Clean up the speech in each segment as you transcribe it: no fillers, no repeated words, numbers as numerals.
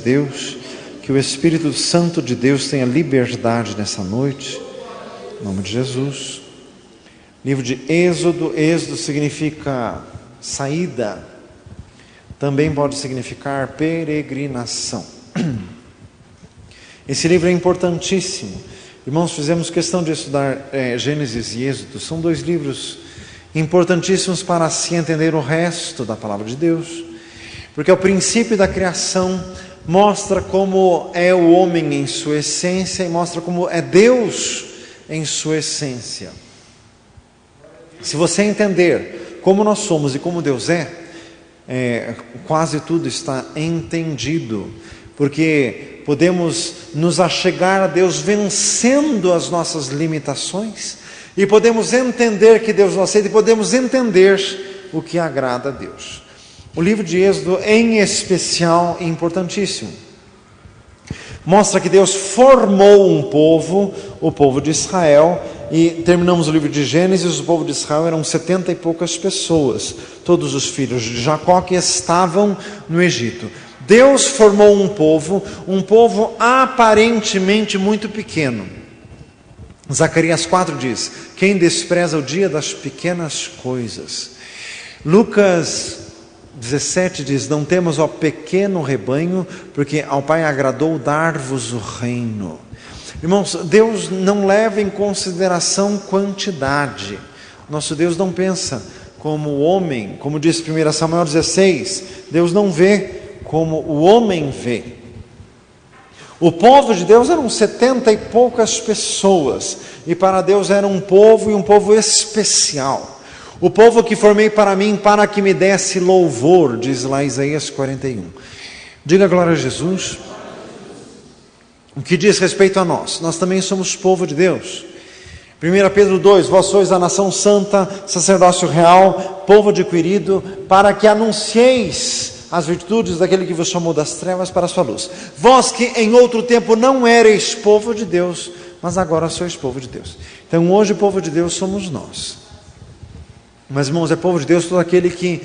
Deus, que o Espírito Santo de Deus tenha liberdade nessa noite, em nome de Jesus. Livro de Êxodo, Êxodo significa saída, também pode significar peregrinação. Esse livro é importantíssimo. Irmãos, fizemos questão de estudar Gênesis e Êxodo. São dois livros importantíssimos para se entender o resto da palavra de Deus, porque o princípio da criação mostra como é o homem em sua essência e mostra como é Deus em sua essência. Se você entender como nós somos e como Deus quase tudo está entendido, porque podemos nos achegar a Deus vencendo as nossas limitações, e podemos entender que Deus nos aceita, e podemos entender o que agrada a Deus. O livro de Êxodo, em especial, é importantíssimo. Mostra que Deus formou um povo, o povo de Israel, e terminamos o livro de Gênesis. O povo de Israel eram 70 e poucas pessoas, todos os filhos de Jacó que estavam no Egito. Deus formou um povo aparentemente muito pequeno. Zacarias 4 diz: quem despreza o dia das pequenas coisas. Lucas 17 diz: não temos ó pequeno rebanho, porque ao Pai agradou dar-vos o reino. Irmãos, Deus não leva em consideração quantidade. Nosso Deus não pensa como o homem, como diz 1 Samuel 16, Deus não vê como o homem vê. O povo de Deus eram 70 e poucas pessoas, e para Deus era um povo, e um povo especial. O povo que formei para mim, para que me desse louvor, diz lá Isaías 41. Diga glória a Jesus. O que diz respeito a nós também somos povo de Deus. 1 Pedro 2, vós sois a nação santa, sacerdócio real, povo adquirido, para que anuncieis as virtudes daquele que vos chamou das trevas para a sua luz. Vós que em outro tempo não erais povo de Deus, mas agora sois povo de Deus. Então hoje o povo de Deus somos nós. Mas irmãos, é povo de Deus todo aquele que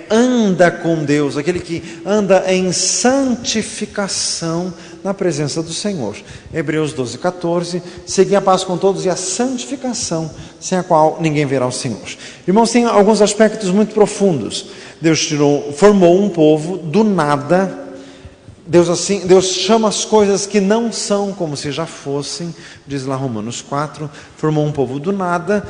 anda com Deus, aquele que anda em santificação na presença do Senhor. Hebreus 12, 14, segui a paz com todos e a santificação, sem a qual ninguém verá o Senhor. Irmãos, tem alguns aspectos muito profundos. Deus formou um povo do nada. Deus chama as coisas que não são como se já fossem, diz lá Romanos 4, formou um povo do nada.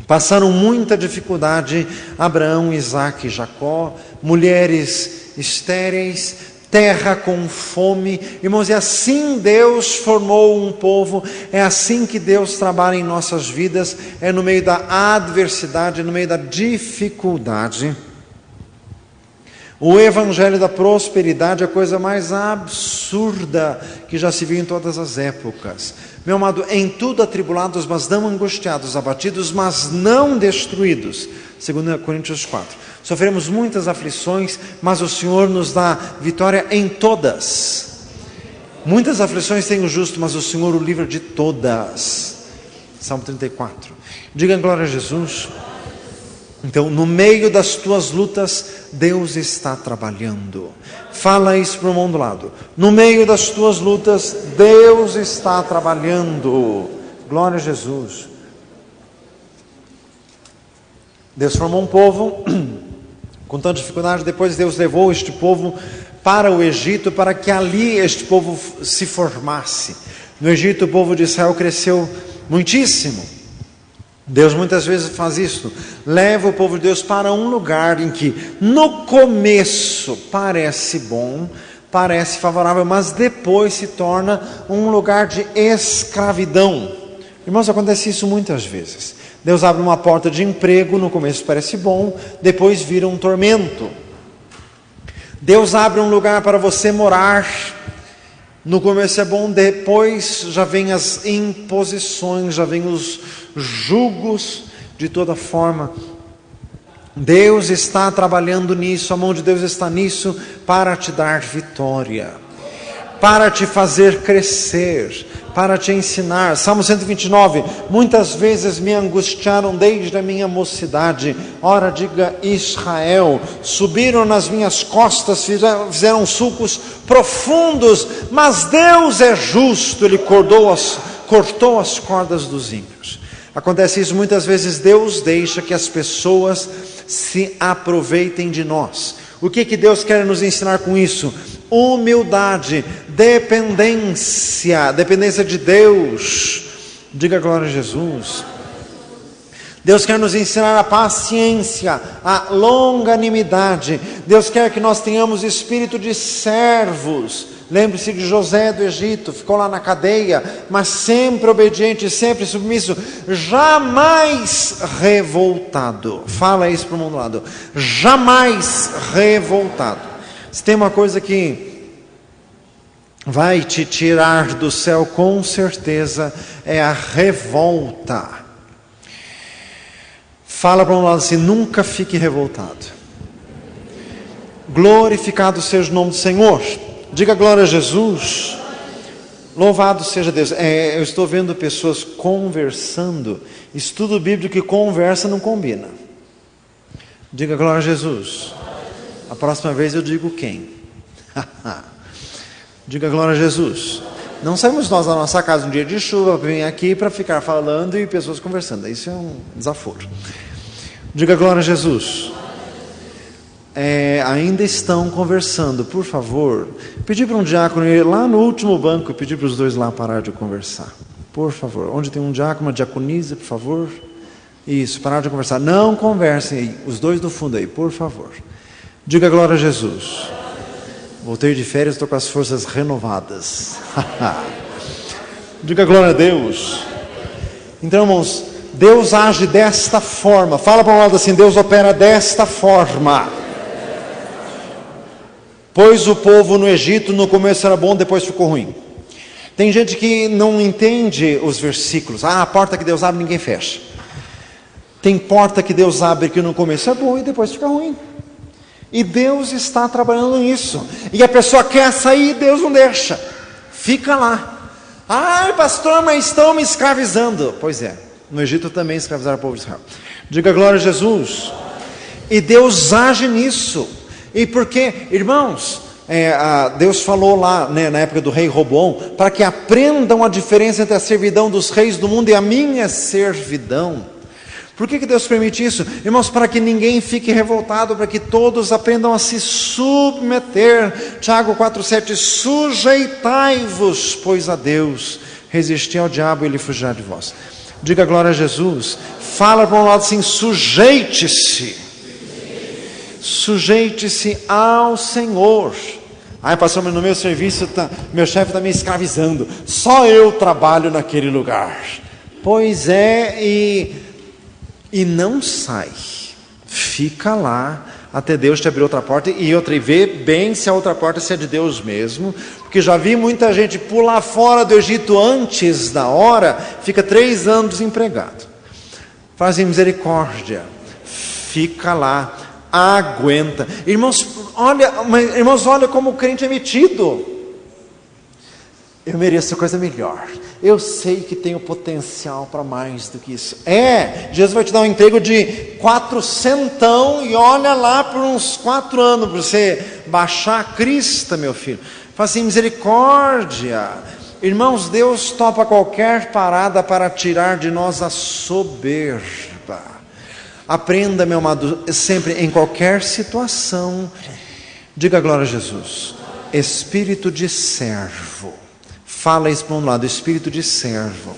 Passaram muita dificuldade, Abraão, Isaque e Jacó, mulheres estéreis, terra com fome. Irmãos, é assim Deus formou um povo, é assim que Deus trabalha em nossas vidas, é no meio da adversidade, no meio da dificuldade. O evangelho da prosperidade é a coisa mais absurda que já se viu em todas as épocas. Meu amado, em tudo atribulados, mas não angustiados, abatidos, mas não destruídos. 2 Coríntios 4. Sofremos muitas aflições, mas o Senhor nos dá vitória em todas. Muitas aflições tem o justo, mas o Senhor o livra de todas. Salmo 34. Diga glória a Jesus. Então, no meio das tuas lutas, Deus está trabalhando. Fala isso para o irmão do lado. No meio das tuas lutas, Deus está trabalhando. Glória a Jesus. Deus formou um povo com tanta dificuldade. Depois Deus levou este povo para o Egito, para que ali este povo se formasse. No Egito, o povo de Israel cresceu muitíssimo. Deus muitas vezes faz isso, leva o povo de Deus para um lugar em que no começo parece bom, parece favorável, mas depois se torna um lugar de escravidão. Irmãos, acontece isso muitas vezes. Deus abre uma porta de emprego, no começo parece bom, depois vira um tormento. Deus abre um lugar para você morar, no começo é bom, depois já vem as imposições, já vem os jugos de toda forma. Deus está trabalhando nisso, a mão de Deus está nisso para te dar vitória, para te fazer crescer, para te ensinar. Salmo 129, muitas vezes me angustiaram desde a minha mocidade. Ora, diga Israel, subiram nas minhas costas, fizeram sulcos profundos, mas Deus é justo, Ele cortou as cordas dos ímpios. Acontece isso muitas vezes. Deus deixa que as pessoas se aproveitem de nós. O que Deus quer nos ensinar com isso? Humildade, dependência de Deus. Diga glória a Jesus. Deus quer nos ensinar a paciência, a longanimidade. Deus quer que nós tenhamos espírito de servos. Lembre-se de José do Egito, ficou lá na cadeia, mas sempre obediente, sempre submisso, jamais revoltado. Fala isso para o mundo do lado. Jamais revoltado. Se tem uma coisa que vai te tirar do céu com certeza, é a revolta. Fala para um lado assim: nunca fique revoltado. Glorificado seja o nome do Senhor. Diga glória a Jesus. Louvado seja Deus. Eu estou vendo pessoas conversando. Estudo bíblico e conversa não combina. Diga glória a Jesus. A próxima vez eu digo quem. Diga glória a Jesus. Não saímos nós da nossa casa um dia de chuva para vir aqui para ficar falando e pessoas conversando. Isso é um desaforo. Diga glória a Jesus. Ainda estão conversando, por favor. Pedi para um diácono ir lá no último banco, pedi para os dois lá parar de conversar. Por favor, onde tem um diácono, uma diaconisa, por favor. Isso, parar de conversar. Não conversem aí, os dois do fundo aí, por favor. Diga glória a Jesus. Voltei de férias, estou com as forças renovadas. Diga glória a Deus. Então, irmãos, Deus age desta forma. Fala para um lado assim: Deus opera desta forma. Pois o povo no Egito no começo era bom, depois ficou ruim. Tem gente que não entende os versículos. A porta que Deus abre ninguém fecha. Tem porta que Deus abre que no começo é boa e depois fica ruim. E Deus está trabalhando nisso. E a pessoa quer sair e Deus não deixa. Fica lá. Ai, pastor, mas estão me escravizando. Pois é, no Egito também escravizaram o povo de Israel. Diga glória a Jesus. E Deus age nisso. E porque, irmãos, Deus falou lá, né, na época do rei Roboão, para que aprendam a diferença entre a servidão dos reis do mundo e a minha servidão. Por que Deus permite isso? Irmãos, para que ninguém fique revoltado, para que todos aprendam a se submeter. Tiago 4,7: sujeitai-vos, pois a Deus, resisti ao diabo e ele fugirá de vós. Diga glória a Jesus. Fala para um lado assim: sujeite-se. Sujeite-se ao Senhor. Ai, pastor, mas no meu serviço meu chefe está me escravizando. Só eu trabalho naquele lugar. Pois é, e não sai. Fica lá até Deus te abrir outra porta. E vê bem se a outra porta se é de Deus mesmo. Porque já vi muita gente pular fora do Egito antes da hora. Fica 3 anos desempregado. Fazem misericórdia. Fica lá. Aguenta. Irmãos, olha como o crente é metido. Eu mereço coisa melhor. Eu sei que tenho potencial para mais do que isso. Jesus vai te dar um emprego de 400 e olha lá por uns 4 anos para você baixar a crista, meu filho. Faz assim, misericórdia. Irmãos, Deus topa qualquer parada para tirar de nós a soberba. Aprenda, meu amado, sempre em qualquer situação, diga glória a Jesus. Espírito de servo. Fala isso para um lado, espírito de servo.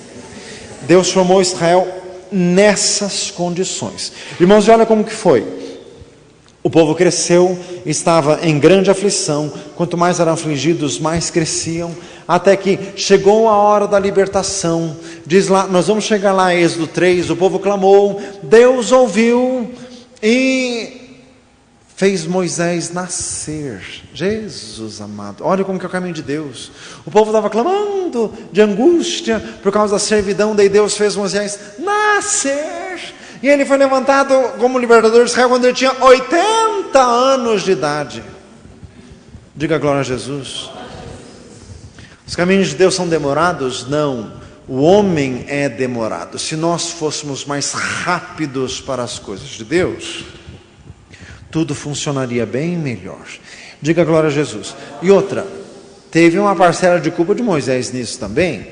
Deus formou Israel nessas condições. Irmãos, olha como que foi. O povo cresceu, estava em grande aflição. Quanto mais eram afligidos, mais cresciam. Até que chegou a hora da libertação. Diz lá, nós vamos chegar lá, Êxodo 3, o povo clamou, Deus ouviu e fez Moisés nascer. Jesus amado, olha como que é o caminho de Deus. O povo estava clamando de angústia por causa da servidão, daí Deus fez Moisés nascer. E ele foi levantado como libertador de Israel quando ele tinha 80 anos de idade. Diga glória a Jesus. Os caminhos de Deus são demorados? Não. O homem é demorado. Se nós fôssemos mais rápidos para as coisas de Deus, tudo funcionaria bem melhor. Diga glória a Jesus. E outra, teve uma parcela de culpa de Moisés nisso também.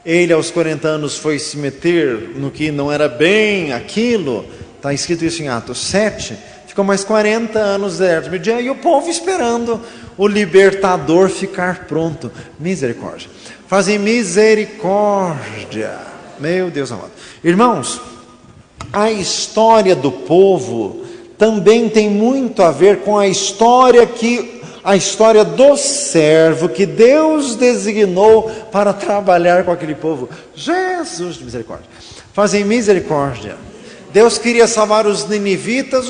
Ele aos 40 anos foi se meter no que não era bem aquilo. Está escrito isso em Atos 7. Ficou mais 40 anos deserto Midian, e o povo esperando o libertador ficar pronto. Misericórdia. Fazem misericórdia. Meu Deus amado. Irmãos, a história do povo também tem muito a ver com a história do servo que Deus designou para trabalhar com aquele povo. Jesus de misericórdia. Fazem misericórdia. Deus queria salvar os ninivitas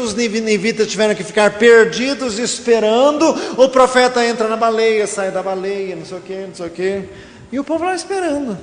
tiveram que ficar perdidos esperando. O profeta entra na baleia, sai da baleia, não sei o que. E o povo lá esperando.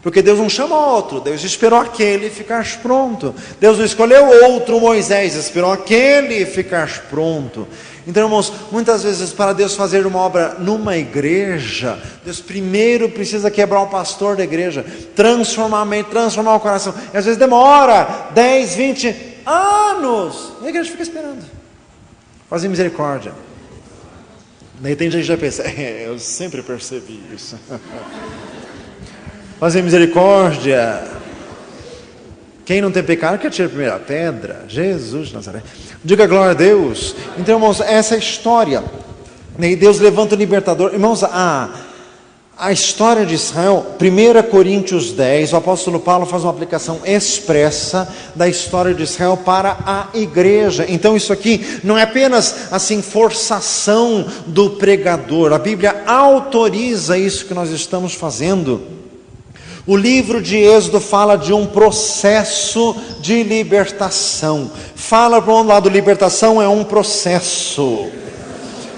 Porque Deus não chama outro, Deus esperou aquele ficar pronto. Deus não escolheu outro Moisés, esperou aquele ficar pronto. Então, irmãos, muitas vezes para Deus fazer uma obra numa igreja, Deus primeiro precisa quebrar o pastor da igreja, transformar a mente, transformar o coração. E às vezes demora 10, 20 anos. E a igreja fica esperando. Fazem misericórdia. Daí tem gente que já pensa, eu sempre percebi isso. Fazem misericórdia. Quem não tem pecado, que atire a primeira pedra. Jesus de Nazaré. Diga glória a Deus. Então, irmãos, essa é a história. E Deus levanta o libertador. Irmãos, a história de Israel, 1 Coríntios 10, o apóstolo Paulo faz uma aplicação expressa da história de Israel para a igreja. Então isso aqui não é apenas assim forçação do pregador. A Bíblia autoriza isso que nós estamos fazendo. O livro de Êxodo fala de um processo de libertação. Fala para um lado, libertação é um processo.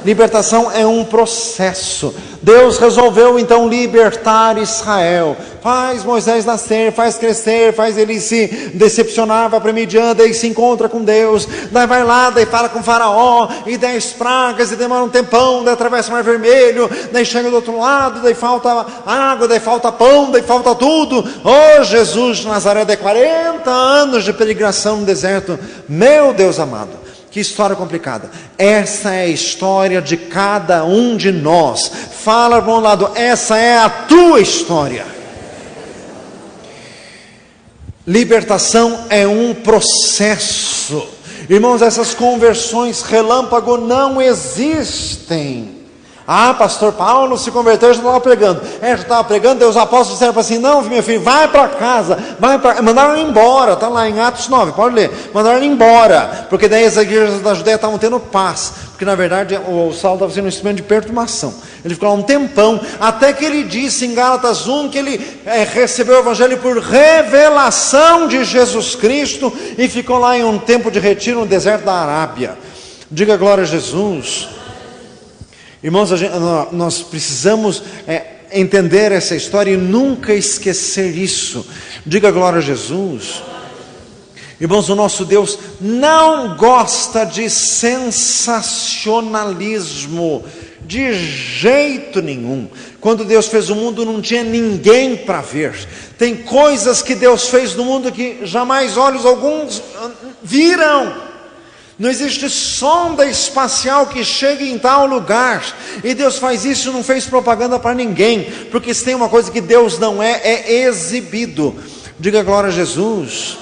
Libertação é um processo. Deus resolveu então libertar Israel. Faz Moisés nascer, faz crescer, faz ele se decepcionar, vai para Midian, daí se encontra com Deus, daí vai lá, daí fala com Faraó, e 10 pragas, e demora um tempão, daí atravessa o Mar Vermelho, daí chega do outro lado, daí falta água, daí falta pão, daí falta tudo. Oh Jesus de Nazaré, daí 40 anos de peregrinação no deserto. Meu Deus amado. Que história complicada. Essa é a história de cada um de nós. Fala para um lado, essa é a tua história. Libertação é um processo. Irmãos, essas conversões relâmpago não existem. Ah, pastor Paulo se converteu, já estava pregando. Já estava pregando, daí os apóstolos disseram para assim, não, meu filho, vai para casa. Mandaram ele embora, está lá em Atos 9, pode ler. Mandaram ele embora, porque daí as igrejas da Judéia estavam tendo paz. Porque na verdade o Saulo estava sendo um instrumento de perturbação. Ele ficou lá um tempão, até que ele disse em Gálatas 1, que ele recebeu o evangelho por revelação de Jesus Cristo, e ficou lá em um tempo de retiro no deserto da Arábia. Diga glória a Jesus. Irmãos, nós precisamos entender essa história e nunca esquecer isso. Diga glória a Jesus. Irmãos, o nosso Deus não gosta de sensacionalismo, de jeito nenhum. Quando Deus fez o mundo, não tinha ninguém para ver. Tem coisas que Deus fez no mundo que jamais olhos alguns viram. Não existe sonda espacial que chegue em tal lugar. E Deus faz isso e não fez propaganda para ninguém. Porque se tem uma coisa que Deus não é exibido. Diga glória a Jesus.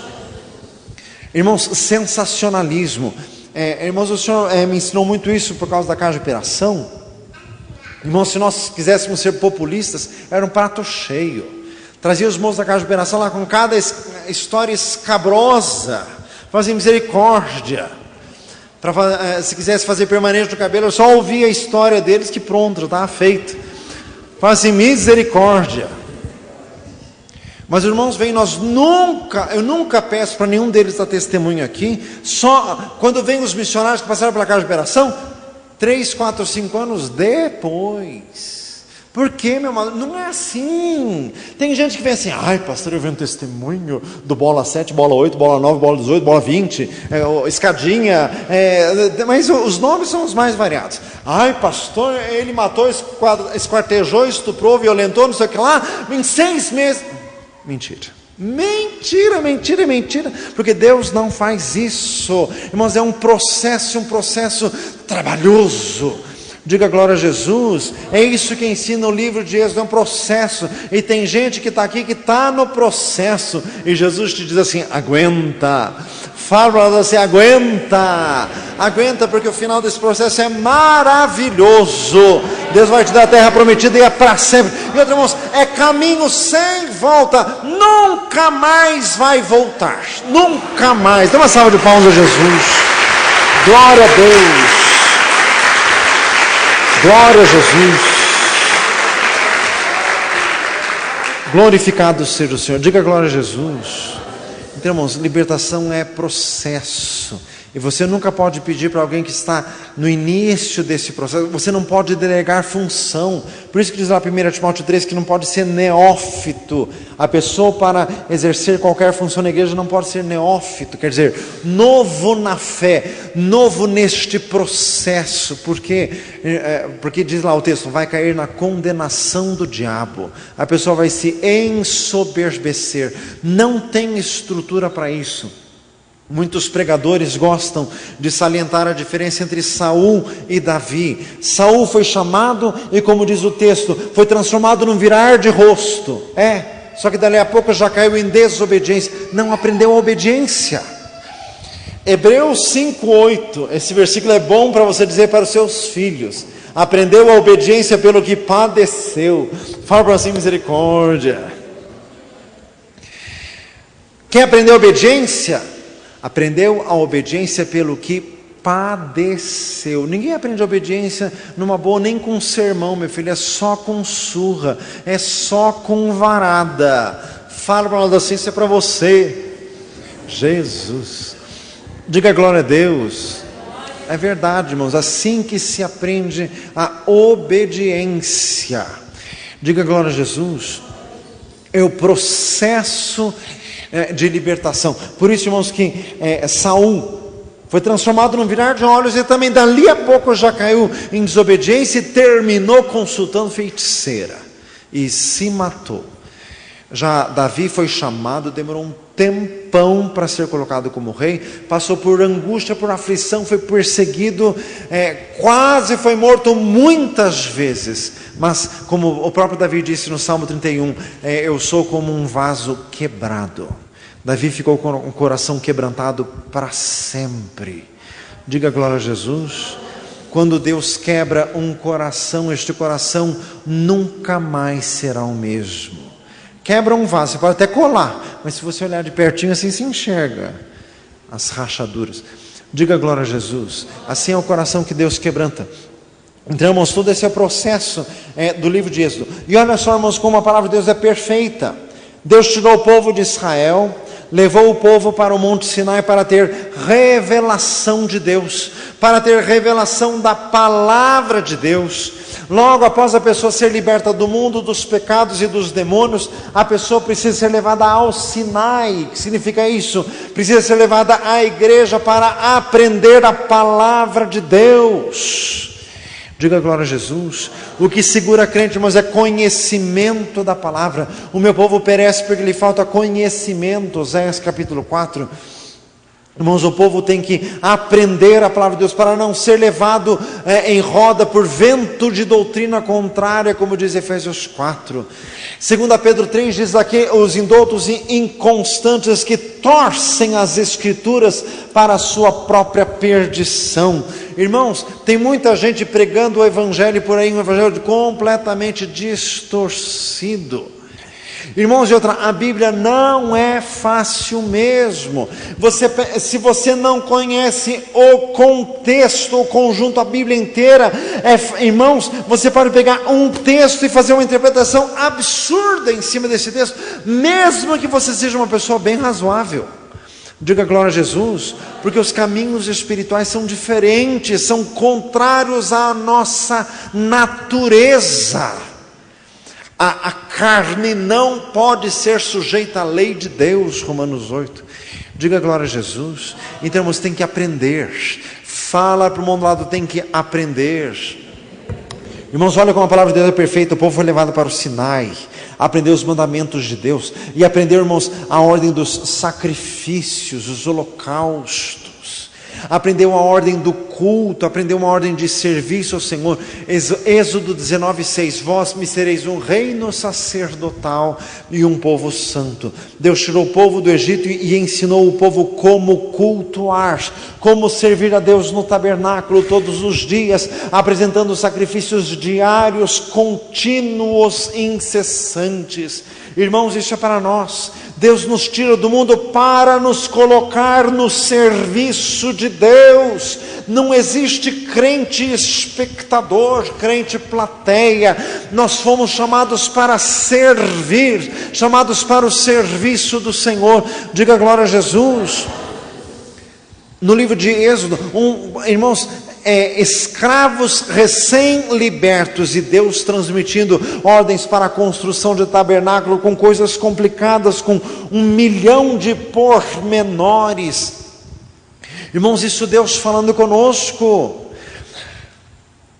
Irmãos, sensacionalismo. Irmãos, o Senhor me ensinou muito isso por causa da casa de operação. Irmãos, se nós quiséssemos ser populistas, era um prato cheio. Trazia os moços da casa de operação lá com cada história escabrosa. Fazia misericórdia. Se quisesse fazer permanente no cabelo, eu só ouvia a história deles, que pronto, já estava feito. Fazem misericórdia. Mas irmãos, eu nunca peço para nenhum deles dar testemunho aqui. Só quando vem os missionários que passaram pela casa de operação, 3, 4, 5 anos depois. Por quê, meu amado? Não é assim. Tem gente que vem assim: ai, pastor, eu vi um testemunho do bola 7, bola 8, bola 9, bola 18, bola 20, escadinha, mas os nomes são os mais variados. Ai, pastor, ele matou, esquartejou, estuprou, violentou, não sei o que lá, em 6 meses. Mentira. Mentira, mentira, mentira, porque Deus não faz isso, irmãos. É um processo trabalhoso. Diga glória a Jesus. É isso que ensina o livro de Êxodo, é um processo. E tem gente que está aqui, que está no processo, e Jesus te diz assim: aguenta. Fala para você: aguenta, aguenta, porque o final desse processo é maravilhoso. Deus vai te dar a terra prometida, e é para sempre. E outros irmãos, é caminho sem volta, nunca mais vai voltar, nunca mais. Dê uma salva de palmas a Jesus. Glória a Deus. Glória a Jesus. Glorificado seja o Senhor. Diga glória a Jesus. Então, irmãos, libertação é processo. E você nunca pode pedir para alguém que está no início desse processo. Você não pode delegar função. Por isso que diz lá 1 Timóteo 3 que não pode ser neófito. A pessoa, para exercer qualquer função na igreja, não pode ser neófito. Quer dizer, novo na fé, novo neste processo. Por quê? Porque diz lá o texto: vai cair na condenação do diabo. A pessoa vai se ensoberbecer. Não tem estrutura para isso. Muitos pregadores gostam de salientar a diferença entre Saul e Davi. Saul foi chamado e, como diz o texto, foi transformado num virar de rosto. Só que dali a pouco já caiu em desobediência. Não aprendeu a obediência. Hebreus 5:8. Esse versículo é bom para você dizer para os seus filhos: aprendeu a obediência pelo que padeceu. Fala para você: misericórdia. Quem aprendeu a obediência? Aprendeu a obediência pelo que padeceu. Ninguém aprende a obediência numa boa, nem com sermão, meu filho. É só com surra, é só com varada. Fala para nós assim: isso é para você. Jesus. Diga glória a Deus. É verdade, irmãos. Assim que se aprende a obediência. Diga glória a Jesus. É o processo de libertação. Por isso, irmãos, que Saul foi transformado num virar de olhos, e também dali a pouco já caiu em desobediência e terminou consultando feiticeira e se matou. Já Davi foi chamado, demorou um tempão para ser colocado como rei, passou por angústia, por aflição, foi perseguido, quase foi morto muitas vezes, mas como o próprio Davi disse no Salmo 31, eu sou como um vaso quebrado. Davi ficou com o coração quebrantado para sempre. Diga glória a Jesus. Quando Deus quebra um coração, este coração nunca mais será o mesmo. Quebra um vaso, você pode até colar, mas se você olhar de pertinho assim, se enxerga as rachaduras. Diga glória a Jesus. Assim é o coração que Deus quebranta. Então, irmãos, todo esse é o processo do livro de Êxodo. E olha só, irmãos, como a palavra de Deus é perfeita. Deus tirou o povo de Israel, levou o povo para o Monte Sinai para ter revelação de Deus, para ter revelação da palavra de Deus. Logo após a pessoa ser liberta do mundo, dos pecados e dos demônios, a pessoa precisa ser levada ao Sinai. O que significa isso? Precisa ser levada à igreja para aprender a palavra de Deus. Diga glória a Jesus. O que segura a crente, irmãos, é conhecimento da palavra. O meu povo perece porque lhe falta conhecimento. Oséias capítulo 4. Irmãos, o povo tem que aprender a palavra de Deus para não ser levado em roda por vento de doutrina contrária, como diz Efésios 4. 2 Pedro 3 diz aqui: os indoutos e inconstantes que torcem as escrituras para a sua própria perdição. Irmãos, tem muita gente pregando o evangelho por aí, um evangelho completamente distorcido. Irmãos, e outra, a Bíblia não é fácil mesmo. Se você não conhece o contexto, o conjunto, a Bíblia inteira, irmãos, você pode pegar um texto e fazer uma interpretação absurda em cima desse texto, mesmo que você seja uma pessoa bem razoável. Diga glória a Jesus, porque os caminhos espirituais são diferentes, são contrários à nossa natureza. A carne não pode ser sujeita à lei de Deus, Romanos 8. Diga glória a Jesus. Então você tem que aprender. Fala para o mundo lado, tem que aprender. Irmãos, olha como a palavra de Deus é perfeita. O povo foi levado para o Sinai, aprendeu os mandamentos de Deus, e aprendeu, irmãos, a ordem dos sacrifícios, os holocaustos. Aprendeu a ordem do culto, aprendeu uma ordem de serviço ao Senhor. Êxodo 19:6, vós me sereis um reino sacerdotal e um povo santo. Deus tirou o povo do Egito e ensinou o povo como cultuar, como servir a Deus no tabernáculo todos os dias, apresentando sacrifícios diários, contínuos, incessantes. Irmãos, isso é para nós. Deus nos tira do mundo para nos colocar no serviço de Deus. Não existe crente espectador, crente plateia. Nós fomos chamados para servir, chamados para o serviço do Senhor. Diga glória a Jesus. No livro de Êxodo, irmãos, escravos recém-libertos, e Deus transmitindo ordens para a construção de tabernáculo com coisas complicadas, com 1 milhão de pormenores. Irmãos, isso Deus falando conosco.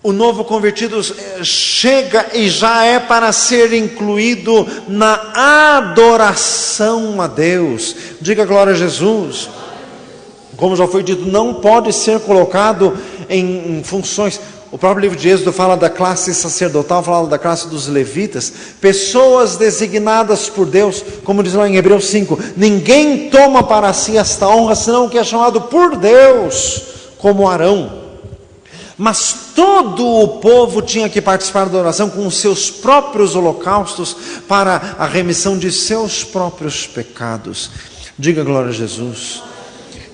O novo convertido chega e já é para ser incluído na adoração a Deus. Diga glória a Jesus. Como já foi dito, não pode ser colocado em funções. O próprio livro de Êxodo fala da classe sacerdotal, fala da classe dos levitas, pessoas designadas por Deus, como diz lá em Hebreus 5, ninguém toma para si esta honra, senão o que é chamado por Deus, como Arão. Mas todo o povo tinha que participar da oração com os seus próprios holocaustos, para a remissão de seus próprios pecados. Diga glória a Jesus.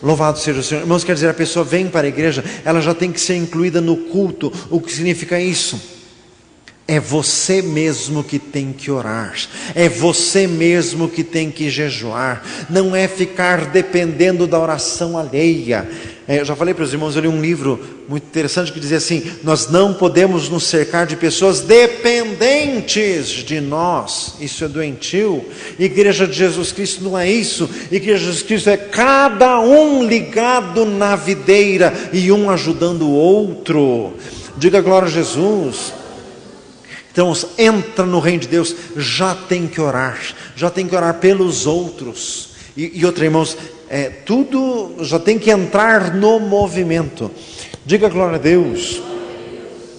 Louvado seja o Senhor. Irmãos, quer dizer, a pessoa vem para a igreja, ela já tem que ser incluída no culto. O que significa isso? É você mesmo que tem que orar, é você mesmo que tem que jejuar, não é ficar dependendo da oração alheia. Eu já falei para os irmãos, eu li um livro muito interessante que dizia assim: nós não podemos nos cercar de pessoas dependentes de nós. Isso é doentio. Igreja de Jesus Cristo não é isso. Igreja de Jesus Cristo é cada um ligado na videira e um ajudando o outro. Diga glória a Jesus. Então, entra no reino de Deus, já tem que orar pelos outros. E outra, irmãos, tudo já tem que entrar no movimento. Diga glória a Deus.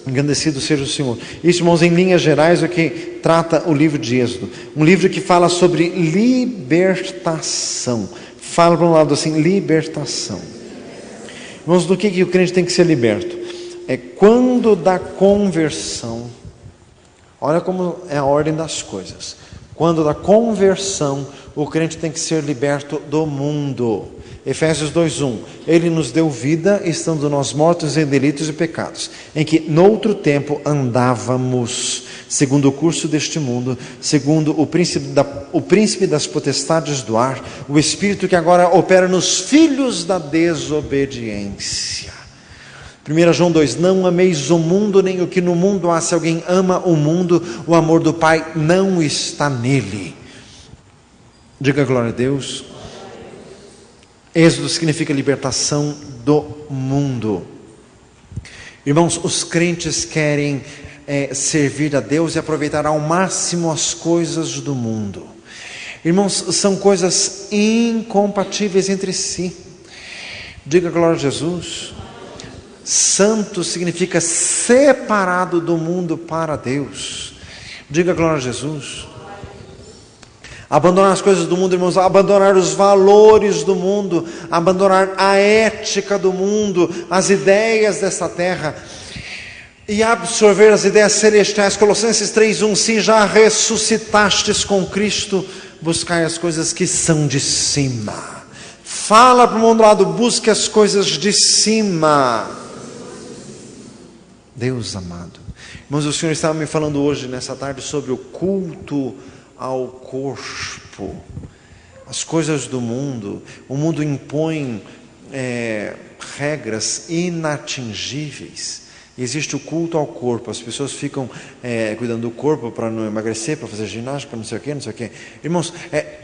Engrandecido seja o Senhor. Isso, irmãos, em linhas gerais é o que trata o livro de Êxodo. Um livro que fala sobre libertação. Fala para um lado assim, libertação. Irmãos, do que o crente tem que ser liberto? É quando da conversão. Olha como é a ordem das coisas. Quando da conversão, o crente tem que ser liberto do mundo. Efésios 2:1. Ele nos deu vida, estando nós mortos em delitos e pecados, em que noutro tempo andávamos, segundo o curso deste mundo, segundo o príncipe das potestades do ar, o espírito que agora opera nos filhos da desobediência. 1 João 2, não ameis o mundo, nem o que no mundo há. Se alguém ama o mundo, o amor do Pai não está nele. Diga glória a Deus. Êxodo significa libertação do mundo. Irmãos, os crentes querem servir a Deus e aproveitar ao máximo as coisas do mundo. Irmãos, são coisas incompatíveis entre si. Diga glória a Jesus. Santo significa separado do mundo para Deus. Diga glória a Jesus. Abandonar as coisas do mundo, irmãos, abandonar os valores do mundo, abandonar a ética do mundo, as ideias dessa terra, e absorver as ideias celestiais. Colossenses 3:1, se já ressuscitastes com Cristo, buscai as coisas que são de cima. Fala para o mundo lado, busque as coisas de cima. Deus amado. Irmãos, o Senhor estava me falando hoje, nessa tarde, sobre o culto ao corpo. As coisas do mundo, o mundo impõe regras inatingíveis. Existe o culto ao corpo. As pessoas ficam cuidando do corpo para não emagrecer, para fazer ginástica, para não sei o quê, não sei o quê. Irmãos,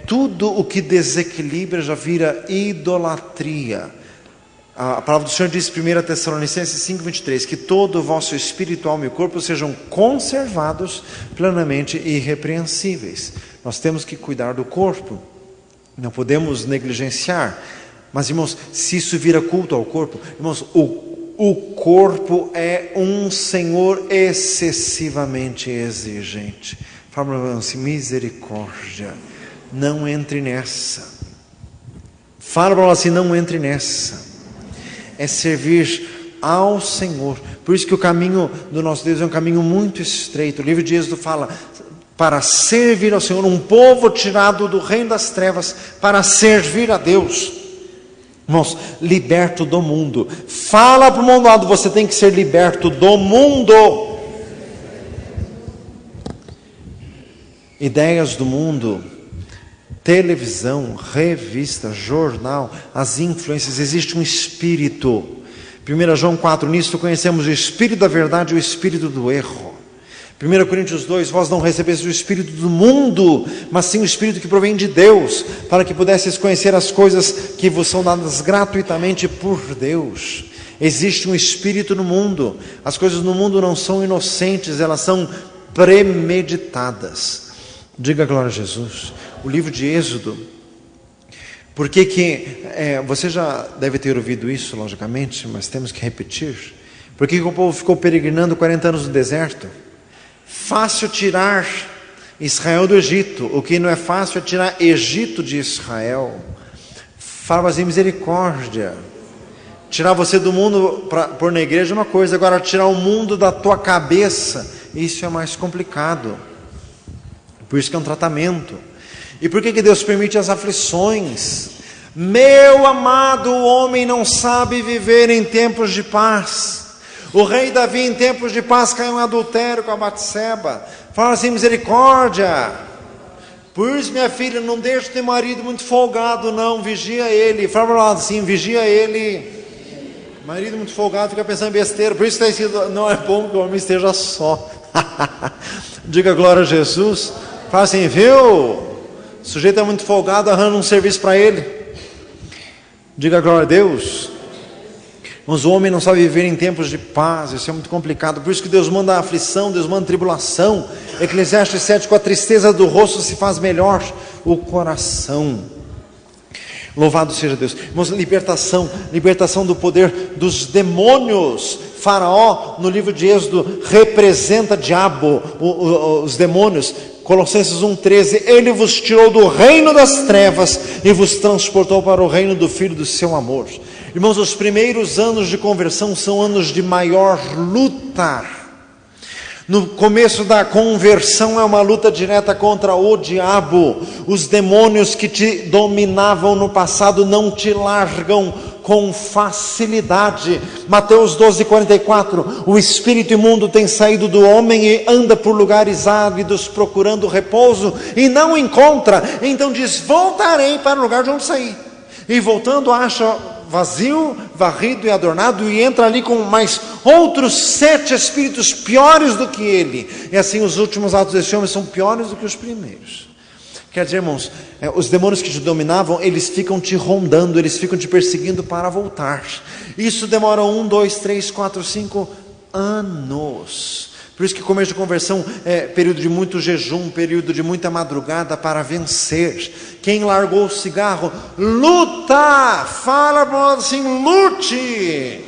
tudo o que desequilibra já vira idolatria. A palavra do Senhor diz em 1 Tessalonicenses 5:23, que todo o vosso espírito, alma e corpo sejam conservados plenamente irrepreensíveis. Nós temos que cuidar do corpo, não podemos negligenciar. Mas, irmãos, se isso vira culto ao corpo, irmãos, o corpo é um Senhor excessivamente exigente. Fala assim, misericórdia, não entre nessa. Fala assim, não entre nessa. É servir ao Senhor. Por isso que o caminho do nosso Deus é um caminho muito estreito. O livro de Êxodo fala, para servir ao Senhor, um povo tirado do reino das trevas, para servir a Deus. Irmãos, liberto do mundo. Fala para o mundo lado, você tem que ser liberto do mundo. Ideias do mundo, televisão, revista, jornal, as influências, existe um espírito. 1 João 4, nisto conhecemos o espírito da verdade e o espírito do erro. 1 Coríntios 2, vós não recebestes o espírito do mundo, mas sim o espírito que provém de Deus, para que pudesseis conhecer as coisas que vos são dadas gratuitamente por Deus. Existe um espírito no mundo. As coisas no mundo não são inocentes, elas são premeditadas. Diga glória a Jesus. O livro de Êxodo, você já deve ter ouvido isso, logicamente, mas temos que repetir. Por que o povo ficou peregrinando 40 anos no deserto? Fácil tirar Israel do Egito, o que não é fácil é tirar Egito de Israel. Fala assim, misericórdia. Tirar você do mundo para pôr na igreja é uma coisa, agora tirar o mundo da tua cabeça, isso é mais complicado. Por isso que é um tratamento. E por que Deus permite as aflições? Meu amado, o homem não sabe viver em tempos de paz. O rei Davi em tempos de paz caiu em adultério com a Batseba. Fala assim, misericórdia. Por isso, minha filha, não deixe teu marido muito folgado, não, vigia ele. Fala assim, vigia ele. Marido muito folgado fica pensando em besteira. Por isso está escrito, não é bom que o homem esteja só. Diga glória a Jesus. Fala assim, viu? O sujeito é muito folgado, arranja um serviço para ele. Diga glória a Deus. Mas o homem não sabe viver em tempos de paz, isso é muito complicado. Por isso que Deus manda aflição, Deus manda tribulação. Eclesiastes 7, com a tristeza do rosto se faz melhor o coração. Louvado seja Deus. Irmãos, libertação do poder dos demônios. Faraó, no livro de Êxodo, representa diabo, os demônios. Colossenses 1,13, ele vos tirou do reino das trevas e vos transportou para o reino do Filho do seu amor. Irmãos, os primeiros anos de conversão são anos de maior luta. No começo da conversão é uma luta direta contra o diabo. Os demônios que te dominavam no passado não te largam com facilidade. Mateus 12:44, o espírito imundo tem saído do homem e anda por lugares áridos procurando repouso e não encontra. Então diz, voltarei para o lugar de onde saí. E voltando acha vazio, varrido e adornado, e entra ali com mais outros 7 espíritos piores do que ele. E assim os últimos atos desse homem são piores do que os primeiros. Quer dizer, irmãos, os demônios que te dominavam, eles ficam te rondando, eles ficam te perseguindo para voltar. Isso demora 1, 2, 3, 4, 5 anos. Por isso que começo de conversão é período de muito jejum, período de muita madrugada para vencer. Quem largou o cigarro, luta! Fala assim, lute!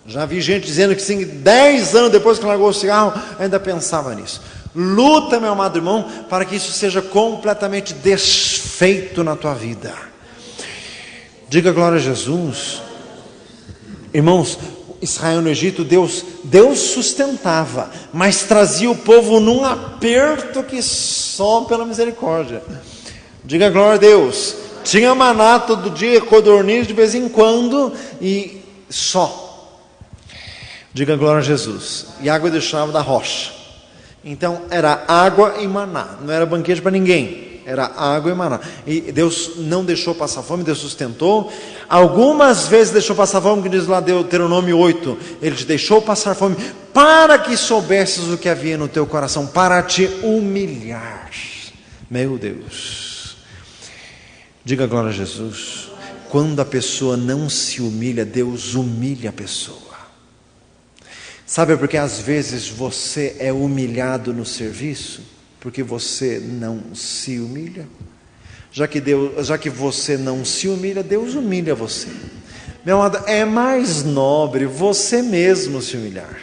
Já vi gente dizendo que sim, 10 anos depois que largou o cigarro, ainda pensava nisso. Luta, meu amado irmão, para que isso seja completamente desfeito na tua vida. Diga glória a Jesus. Irmãos, Israel no Egito, Deus sustentava, mas trazia o povo num aperto que só pela misericórdia. Diga glória a Deus. Tinha maná todo dia, codorniz de vez em quando e só. Diga glória a Jesus. E água deixava da rocha. Então era água e maná, não era banquete para ninguém. era água e maná. E Deus não deixou passar fome, Deus sustentou. Algumas vezes deixou passar fome, que diz lá Deuteronômio 8, Ele te deixou passar fome, para que soubesses o que havia no teu coração, para te humilhar. Meu Deus, diga glória a Jesus. Quando a pessoa não se humilha, Deus humilha a pessoa. Sabe por que às vezes você é humilhado no serviço? Porque você não se humilha. Já que você não se humilha, Deus humilha você. Meu amado, é mais nobre você mesmo se humilhar.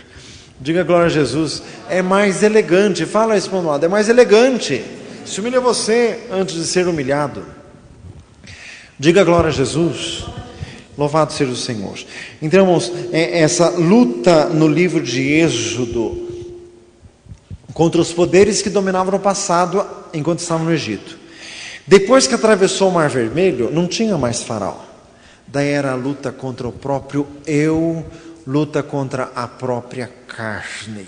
Diga glória a Jesus. É mais elegante. Fala isso para o lado. É mais elegante. Se humilha você antes de ser humilhado. Diga glória a Jesus. Louvado seja o Senhor. Então, irmãos, essa luta no livro de Êxodo contra os poderes que dominavam no passado enquanto estavam no Egito. Depois que atravessou o Mar Vermelho, não tinha mais faraó. Daí era a luta contra o próprio eu, luta contra a própria carne.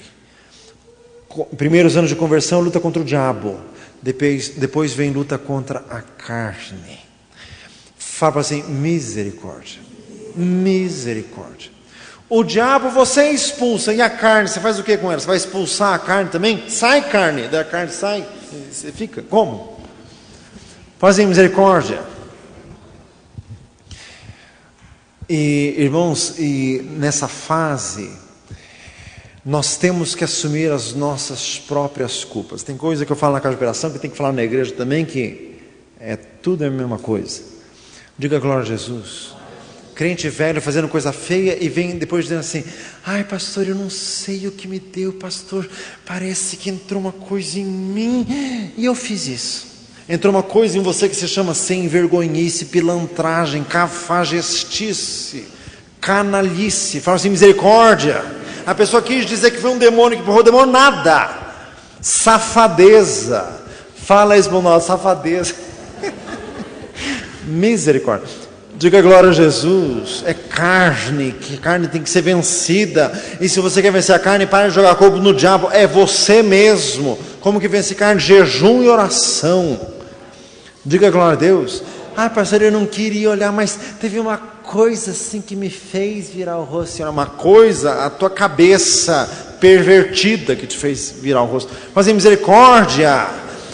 Primeiros anos de conversão, luta contra o diabo. Depois vem luta contra a carne. Fala assim, misericórdia, misericórdia. O diabo você expulsa, e a carne, você faz o que com ela? Você vai expulsar a carne também? Sai carne, da carne sai, você fica, como? Fazem misericórdia. E irmãos, e nessa fase, nós temos que assumir as nossas próprias culpas. Tem coisa que eu falo na casa de operação, que tem que falar na igreja também, que tudo é a mesma coisa. Diga glória a Jesus. Crente velho fazendo coisa feia e vem depois dizendo assim, ai pastor, eu não sei o que me deu, pastor, parece que entrou uma coisa em mim e eu fiz isso. Entrou uma coisa em você que se chama sem vergonhice, pilantragem, cafajestice, canalice. Fala assim, misericórdia. A pessoa quis dizer que foi um demônio que empurrou o demônio, nada. Safadeza. Fala isso, irmão, safadeza. Misericórdia. Diga glória a Jesus. É carne, que carne tem que ser vencida. E se você quer vencer a carne, pare de jogar culpa no diabo. É você mesmo. Como que vence carne? Jejum e oração. Diga glória a Deus. Ah, pastor, eu não queria olhar, mas teve uma coisa assim que me fez virar o rosto. Uma coisa, a tua cabeça pervertida que te fez virar o rosto. Fazer misericórdia.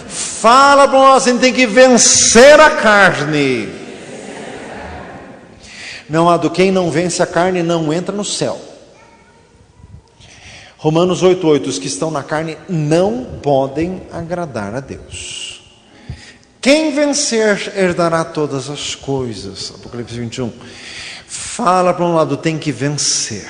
Fala para nós, a gente tem que vencer a carne. Meu amado, quem não vence a carne não entra no céu. Romanos 8:8, os que estão na carne não podem agradar a Deus. Quem vencer herdará todas as coisas. Apocalipse 21. Fala para um lado, tem que vencer.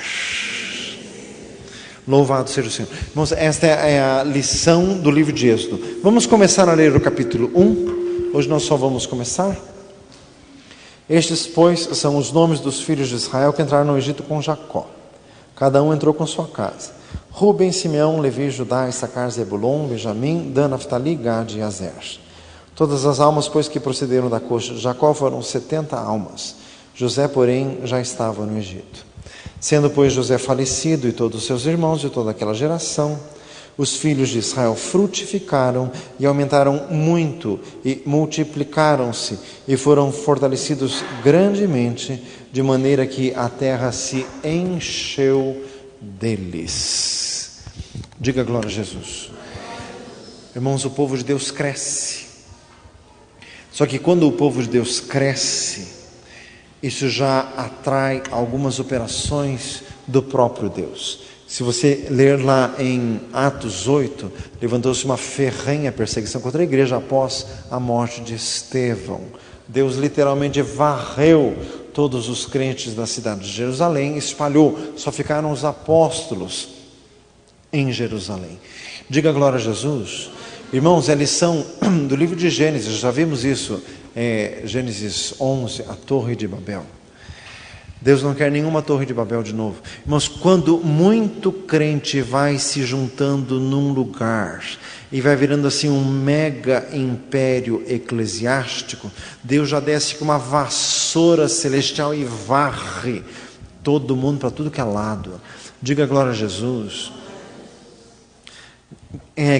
Louvado seja o Senhor. Irmãos, esta é a lição do livro de Êxodo. Vamos começar a ler o capítulo 1. Hoje nós só vamos começar. Estes, pois, são os nomes dos filhos de Israel que entraram no Egito com Jacó. Cada um entrou com sua casa. Ruben, Simeão, Levi, Judá, Issacar, Zebulon, Benjamim, Dan, Naftali, Gad e Azer. Todas as almas, pois, que procederam da coxa de Jacó foram 70 almas. José, porém, já estava no Egito. Sendo, pois, José falecido e todos os seus irmãos de toda aquela geração, os filhos de Israel frutificaram e aumentaram muito e multiplicaram-se e foram fortalecidos grandemente, de maneira que a terra se encheu deles. Diga glória a Jesus. Irmãos, o povo de Deus cresce. Só que quando o povo de Deus cresce, isso já atrai algumas operações do próprio Deus. Se você ler lá em Atos 8, levantou-se uma ferrenha perseguição contra a igreja após a morte de Estevão. Deus literalmente varreu todos os crentes da cidade de Jerusalém, espalhou, só ficaram os apóstolos em Jerusalém. Diga glória a Jesus. Irmãos, é a lição do livro de Gênesis, já vimos isso, Gênesis 11, a Torre de Babel. Deus não quer nenhuma Torre de Babel de novo. Irmãos, quando muito crente vai se juntando num lugar e vai virando assim um mega império eclesiástico, Deus já desce com uma vassoura celestial e varre todo mundo para tudo que é lado. Diga glória a Jesus.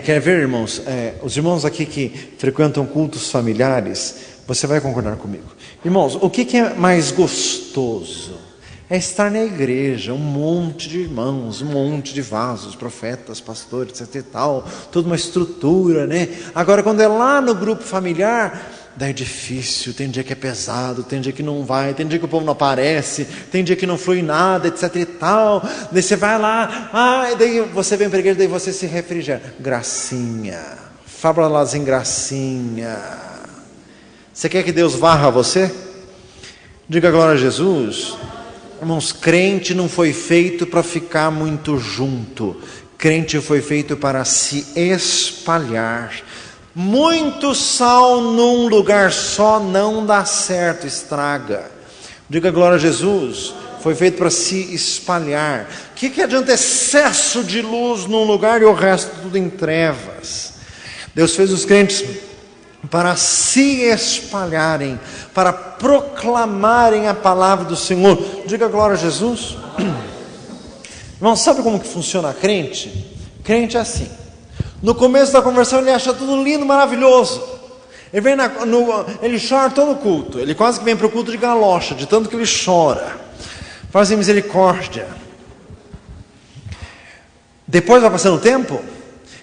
Quer ver, irmãos? Os irmãos aqui que frequentam cultos familiares, você vai concordar comigo. Irmãos, o que é mais gostoso? É estar na igreja, um monte de irmãos, um monte de vasos, profetas, pastores, etc e tal, toda uma estrutura, né? Agora, quando é lá no grupo familiar, daí é difícil, tem dia que é pesado, tem dia que não vai, tem dia que o povo não aparece, tem dia que não flui nada, etc e tal. Daí você vai lá, daí você vem para a igreja, daí você se refrigera. Gracinha, fala lá em gracinha. Você quer que Deus varra você? Diga glória a Jesus. Irmãos, crente não foi feito para ficar muito junto. Crente foi feito para se espalhar. Muito sal num lugar só não dá certo, estraga. Diga glória a Jesus. Foi feito para se espalhar. O que adianta excesso de luz num lugar e o resto tudo em trevas? Deus fez os crentes para se espalharem, para proclamarem a palavra do Senhor. Diga glória a Jesus. Irmão, sabe como que funciona a crente? Crente é assim. No começo da conversão ele acha tudo lindo, maravilhoso. Ele vem ele chora todo o culto. Ele quase que vem para o culto de galocha, de tanto que ele chora. Faz misericórdia. Depois vai passando o tempo,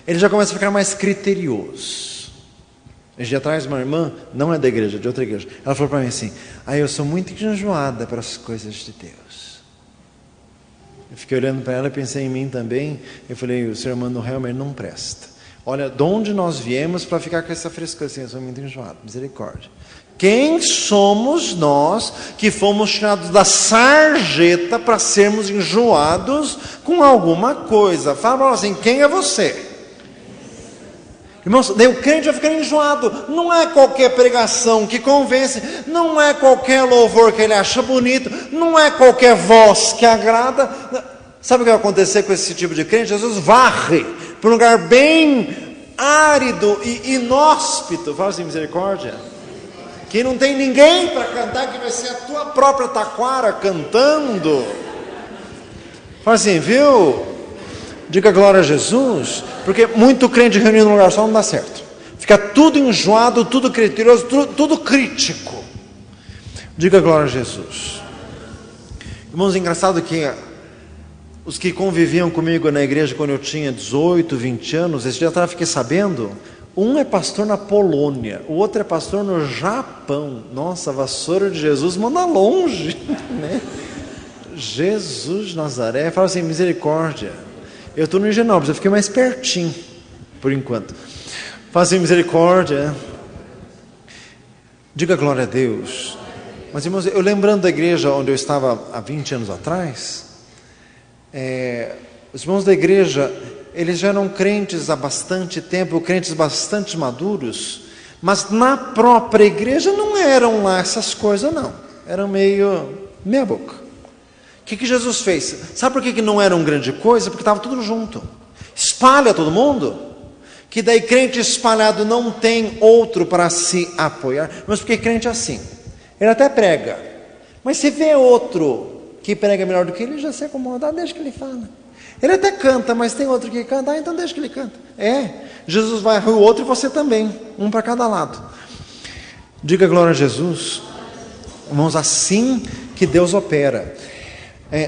ele já começa a ficar mais criterioso. Esse dia atrás, uma irmã, não é da igreja, de outra igreja, ela falou para mim assim: eu sou muito enjoada para as coisas de Deus. Eu fiquei olhando para ela e pensei em mim também. Eu falei: o seu irmão realmente não presta. Olha, de onde nós viemos para ficar com essa frescura assim? Eu sou muito enjoado, misericórdia. Quem somos nós que fomos tirados da sarjeta para sermos enjoados com alguma coisa? Fala assim: quem é você? Irmãos, daí o crente vai ficando enjoado. Não é qualquer pregação que convence, não é qualquer louvor que ele acha bonito, não é qualquer voz que agrada. Sabe o que vai acontecer com esse tipo de crente? Jesus varre para um lugar bem árido e inóspito. Fala assim: misericórdia. Que não tem ninguém para cantar, que vai ser a tua própria taquara cantando. Fala assim: viu? Diga glória a Jesus. Porque muito crente reunido num lugar só não dá certo. Fica tudo enjoado, tudo criterioso, tudo crítico. Diga glória a Jesus. Irmãos, é engraçado que os que conviviam comigo na igreja quando eu tinha 18, 20 anos, esse dia atrás fiquei sabendo, um é pastor na Polônia, o outro é pastor no Japão. Nossa, a vassoura de Jesus manda longe, né? Jesus de Nazaré. Fala assim: misericórdia. Eu estou no Higienópolis, eu fiquei mais pertinho, por enquanto. Fala assim: misericórdia. Diga glória a Deus. Mas, irmãos, eu lembrando da igreja onde eu estava há 20 anos atrás, os irmãos da igreja, eles já eram crentes há bastante tempo, crentes bastante maduros, mas na própria igreja não eram lá essas coisas, não. Eram meia boca. O que Jesus fez? Sabe por que não era uma grande coisa? Porque estava tudo junto. Espalha todo mundo. Que daí crente espalhado não tem outro para se apoiar. Mas porque crente é assim. Ele até prega. Mas se vê outro que prega melhor do que ele, já se acomoda. Deixa que ele fala. Ele até canta, mas tem outro que canta. Então deixa que ele canta. Jesus vai o outro e você também. Um para cada lado. Diga glória a Jesus. Irmãos, assim que Deus opera.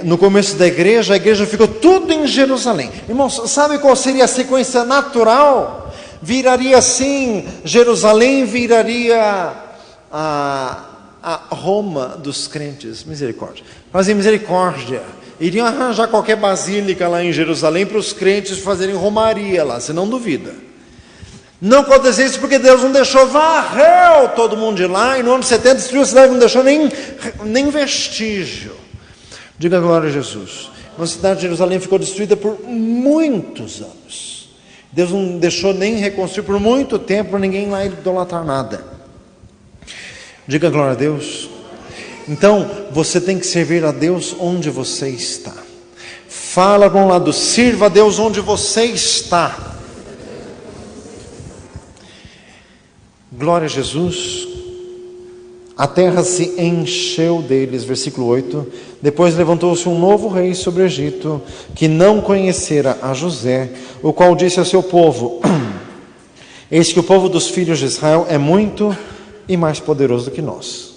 No começo da igreja, a igreja ficou tudo em Jerusalém. Irmãos, sabe qual seria a sequência natural? Viraria assim, Jerusalém viraria a Roma dos crentes. Misericórdia. Fazem misericórdia. Iriam arranjar qualquer basílica lá em Jerusalém para os crentes fazerem romaria lá, você não duvida. Não aconteceu isso porque Deus não deixou, varreu todo mundo de lá, e no ano 70 destruiu a cidade, não deixou nem vestígio. Diga glória a Jesus. A cidade de Jerusalém ficou destruída por muitos anos. Deus não deixou nem reconstruir por muito tempo para ninguém lá idolatrar nada. Diga glória a Deus. Então, você tem que servir a Deus onde você está. Fala para um lado, sirva a Deus onde você está. Glória a Jesus. A terra se encheu deles, versículo 8. Depois levantou-se um novo rei sobre o Egito, que não conhecera a José, o qual disse ao seu povo: eis que o povo dos filhos de Israel é muito e mais poderoso do que nós.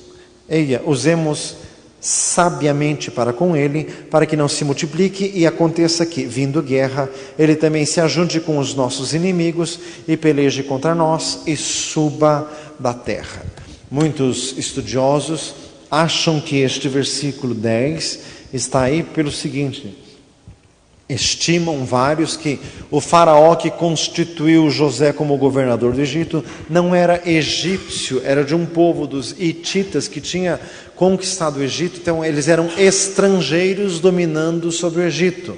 Eia, usemos sabiamente para com ele, para que não se multiplique e aconteça que, vindo guerra, ele também se ajunte com os nossos inimigos e peleje contra nós e suba da terra. Muitos estudiosos acham que este versículo 10 está aí pelo seguinte: estimam vários que o faraó que constituiu José como governador do Egito não era egípcio, era de um povo dos hititas que tinha conquistado o Egito, então eles eram estrangeiros dominando sobre o Egito.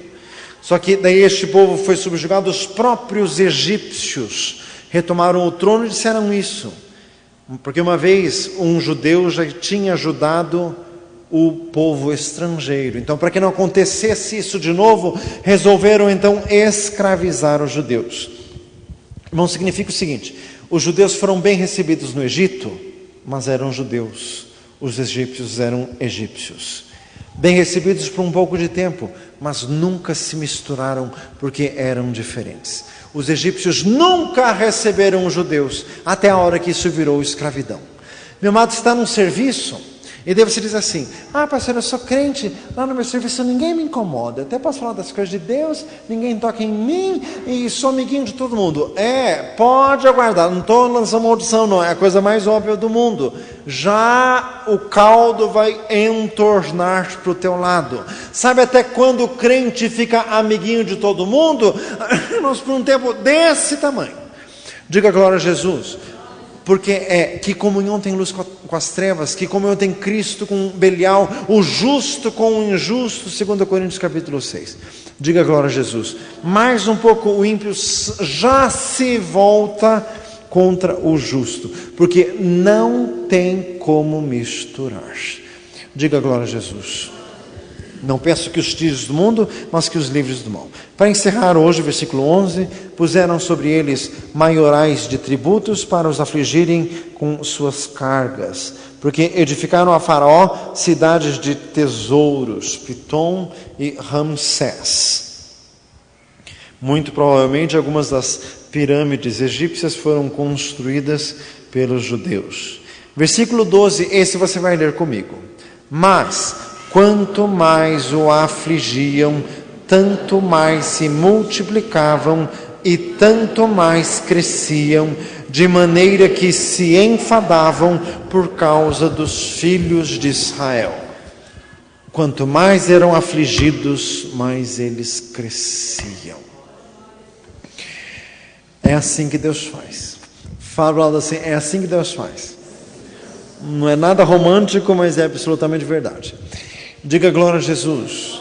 Só que daí este povo foi subjugado, os próprios egípcios retomaram o trono e disseram isso, porque uma vez um judeu já tinha ajudado o povo estrangeiro. Então, para que não acontecesse isso de novo, resolveram então escravizar os judeus. Irmão, significa o seguinte: os judeus foram bem recebidos no Egito, mas eram judeus. Os egípcios eram egípcios. Bem recebidos por um pouco de tempo, mas nunca se misturaram porque eram diferentes. Os egípcios nunca receberam os judeus, até a hora que isso virou escravidão. Meu amado, está num serviço, e daí você diz assim: pastor, eu sou crente, lá no meu serviço ninguém me incomoda, até posso falar das coisas de Deus, ninguém toca em mim, e sou amiguinho de todo mundo. Pode aguardar, não estou lançando maldição não, é a coisa mais óbvia do mundo. Já o caldo vai entornar para o teu lado. Sabe até quando o crente fica amiguinho de todo mundo? Irmãos, por um tempo desse tamanho. Diga glória a Jesus. Porque que comunhão tem luz com as trevas, que comunhão tem Cristo com Belial, o justo com o injusto, 2 Coríntios capítulo 6. Diga glória a Jesus. Mais um pouco o ímpio já se volta contra o justo, porque não tem como misturar. Diga glória a Jesus. Não peço que os tires do mundo, mas que os livres do mal. Para encerrar hoje, versículo 11, puseram sobre eles maiorais de tributos para os afligirem com suas cargas, porque edificaram a Faraó cidades de tesouros, Pitom e Ramsés. Muito provavelmente algumas das pirâmides egípcias foram construídas pelos judeus. Versículo 12, esse você vai ler comigo. Mas quanto mais o afligiam, tanto mais se multiplicavam e tanto mais cresciam, de maneira que se enfadavam por causa dos filhos de Israel. Quanto mais eram afligidos, mais eles cresciam. É assim que Deus faz. Fala assim, é assim que Deus faz. Não é nada romântico, mas é absolutamente verdade. Diga glória a Jesus.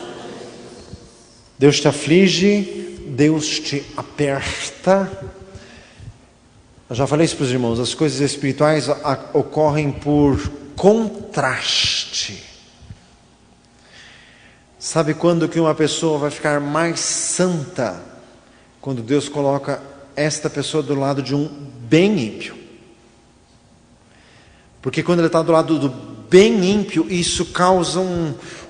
Deus te aflige, Deus te aperta. Eu já falei isso para os irmãos, as coisas espirituais ocorrem por contraste. Sabe quando que uma pessoa vai ficar mais santa? Quando Deus coloca esta pessoa do lado de um bem ímpio. Porque quando ele está do lado do bem ímpio, isso causa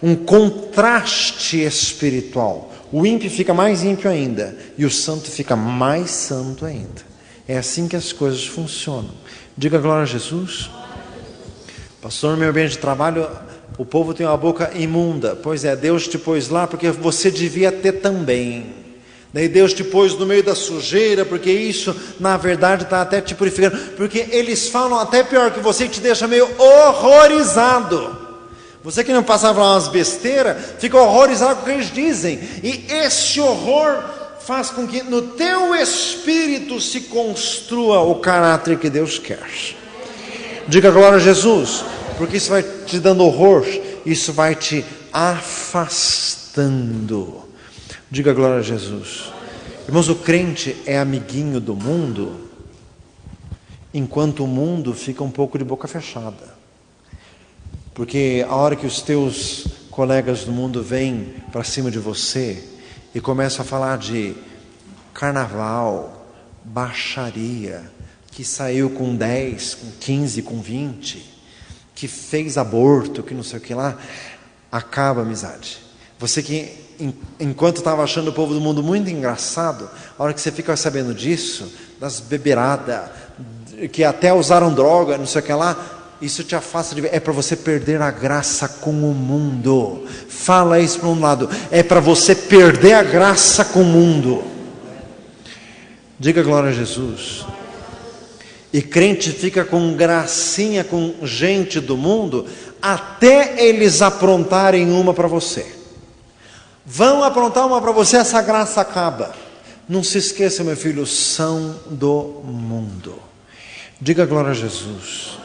um contraste espiritual. O ímpio fica mais ímpio ainda, e o santo fica mais santo ainda. É assim que as coisas funcionam. Diga glória a Jesus. Pastor, no meu ambiente de trabalho, o povo tem uma boca imunda. Pois é, Deus te pôs lá porque você devia ter também. Daí Deus te pôs no meio da sujeira, porque isso, na verdade, está até te purificando. Porque eles falam até pior que você, te deixa meio horrorizado. Você que não passava umas besteiras, fica horrorizado com o que eles dizem. E esse horror faz com que no teu espírito se construa o caráter que Deus quer. Diga glória a Jesus, porque isso vai te dando horror, isso vai te afastando. Diga glória a Jesus. Irmãos, o crente é amiguinho do mundo, enquanto o mundo fica um pouco de boca fechada. Porque a hora que os teus colegas do mundo vêm para cima de você e começam a falar de carnaval, baixaria, que saiu com 10, com 15, com 20, que fez aborto, que não sei o que lá, acaba a amizade. Você que, enquanto estava achando o povo do mundo muito engraçado, a hora que você fica sabendo disso, das beberadas, que até usaram droga, não sei o que lá, isso te afasta de... É para você perder a graça com o mundo. Fala isso para um lado. É para você perder a graça com o mundo. Diga glória a Jesus. E crente fica com gracinha com gente do mundo, até eles aprontarem uma para você. Vão aprontar uma para você, essa graça acaba. Não se esqueça, meu filho, são do mundo. Diga glória a Jesus.